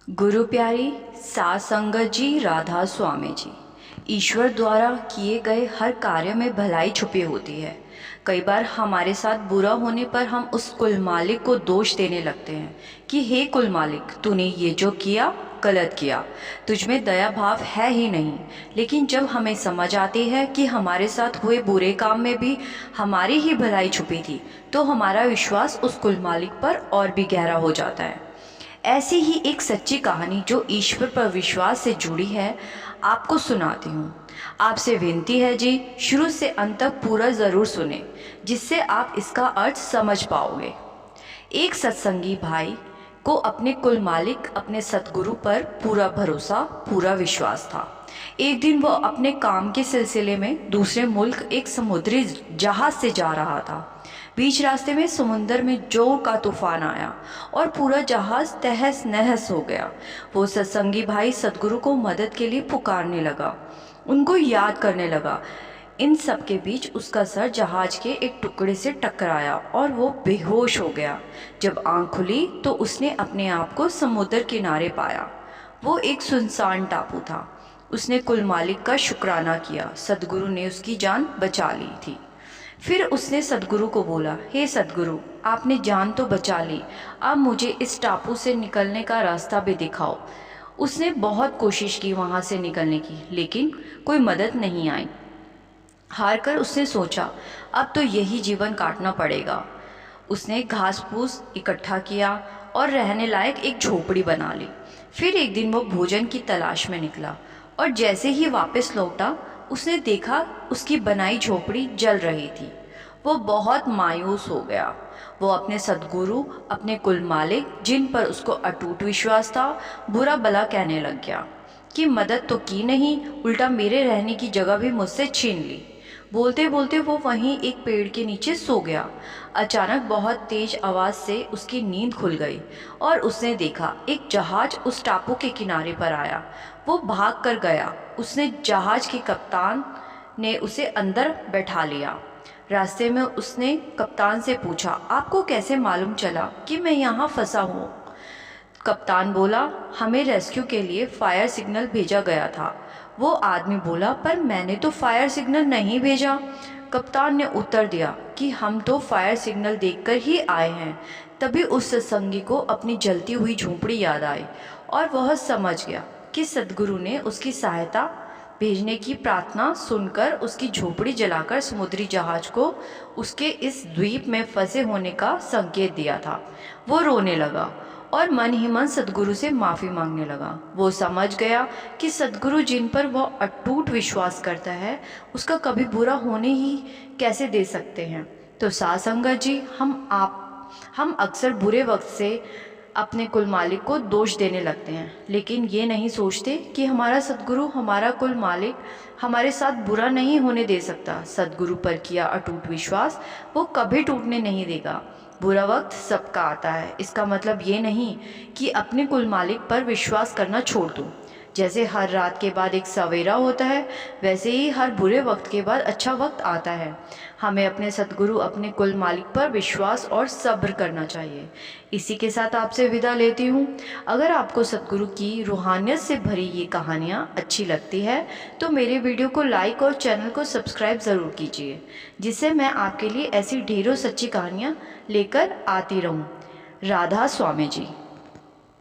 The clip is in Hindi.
गुरु प्यारी सात संगत जी, राधा स्वामी जी। ईश्वर द्वारा किए गए हर कार्य में भलाई छुपी होती है। कई बार हमारे साथ बुरा होने पर हम उस कुल मालिक को दोष देने लगते हैं कि हे कुल मालिक, तूने ये जो किया गलत किया, तुझ में दया भाव है ही नहीं। लेकिन जब हमें समझ आती है कि हमारे साथ हुए बुरे काम में भी हमारी ही भलाई छुपी थी, तो हमारा विश्वास उस कुल मालिक पर और भी गहरा हो जाता है। ऐसी ही एक सच्ची कहानी जो ईश्वर पर विश्वास से जुड़ी है, आपको सुनाती हूँ। आपसे विनती है जी, शुरू से अंत तक पूरा ज़रूर सुने, जिससे आप इसका अर्थ समझ पाओगे। एक सत्संगी भाई को अपने कुल मालिक, अपने सतगुरु पर पूरा भरोसा, पूरा विश्वास था। एक दिन वो अपने काम के सिलसिले में दूसरे मुल्क एक समुद्री जहाज से जा रहा था। बीच रास्ते में समुद्र में जोर का तूफान आया और पूरा जहाज तहस नहस हो गया। वो सत्संगी भाई सतगुरु को मदद के लिए पुकारने लगा, उनको याद करने लगा। इन सब के बीच उसका सर जहाज के एक टुकड़े से टकराया और वो बेहोश हो गया। जब आंख खुली तो उसने अपने आप को समुद्र किनारे पाया। वो एक सुनसान टापू था। उसने कुल मालिक का शुक्राना किया, सतगुरु ने उसकी जान बचा ली थी। फिर उसने सतगुरु को बोला, हे सतगुरु, आपने जान तो बचा ली, अब मुझे इस टापू से निकलने का रास्ता भी दिखाओ। उसने बहुत कोशिश की वहाँ से निकलने की, लेकिन कोई मदद नहीं आई। हार कर उसने सोचा, अब तो यही जीवन काटना पड़ेगा। उसने घास फूस इकट्ठा किया और रहने लायक एक झोपड़ी बना ली। फिर एक दिन वो भोजन की तलाश में निकला और जैसे ही वापस लौटा, उसने देखा उसकी बनाई झोपड़ी जल रही थी। वो बहुत मायूस हो गया। वो अपने सद्गुरु, अपने कुल मालिक, जिन पर उसको अटूट विश्वास था, बुरा भला कहने लग गया कि मदद तो की नहीं, उल्टा मेरे रहने की जगह भी मुझसे छीन ली। बोलते बोलते वो वहीं एक पेड़ के नीचे सो गया। अचानक बहुत तेज आवाज़ से उसकी नींद खुल गई और उसने देखा एक जहाज उस टापू के किनारे पर आया। वो भाग कर गया। उसने जहाज के कप्तान ने उसे अंदर बैठा लिया। रास्ते में उसने कप्तान से पूछा, आपको कैसे मालूम चला कि मैं यहाँ फंसा हूँ? कप्तान बोला, हमें रेस्क्यू के लिए फायर सिग्नल भेजा गया था। वो आदमी बोला, पर मैंने तो फायर सिग्नल नहीं भेजा। कप्तान ने उत्तर दिया कि हम तो फायर सिग्नल देखकर ही आए हैं। तभी उस सत्संगी को अपनी जलती हुई झोंपड़ी याद आई और वह समझ गया कि सद्गुरु ने उसकी सहायता भेजने की प्रार्थना सुनकर उसकी झोपड़ी जलाकर समुद्री जहाज को उसके इस द्वीप में फंसे होने का संकेत दिया था। वो रोने लगा और मन ही मन सद्गुरु से माफ़ी मांगने लगा। वो समझ गया कि सद्गुरु जिन पर वह अटूट विश्वास करता है, उसका कभी बुरा होने ही कैसे दे सकते हैं। तो साथ संगत जी, हम अक्सर बुरे वक्त से अपने कुल मालिक को दोष देने लगते हैं, लेकिन ये नहीं सोचते कि हमारा सद्गुरु, हमारा कुल मालिक हमारे साथ बुरा नहीं होने दे सकता। सद्गुरु पर किया अटूट विश्वास वो कभी टूटने नहीं देगा। बुरा वक्त सबका आता है, इसका मतलब ये नहीं कि अपने कुल मालिक पर विश्वास करना छोड़ दूँ। जैसे हर रात के बाद एक सवेरा होता है, वैसे ही हर बुरे वक्त के बाद अच्छा वक्त आता है। हमें अपने सद्गुरु, अपने कुल मालिक पर विश्वास और सब्र करना चाहिए। इसी के साथ आपसे विदा लेती हूँ। अगर आपको सद्गुरु की रूहानियत से भरी ये कहानियाँ अच्छी लगती है तो मेरे वीडियो को लाइक और चैनल को सब्सक्राइब ज़रूर कीजिए, जिससे मैं आपके लिए ऐसी ढेरों सच्ची कहानियाँ लेकर आती रहूँ। राधा स्वामी जी।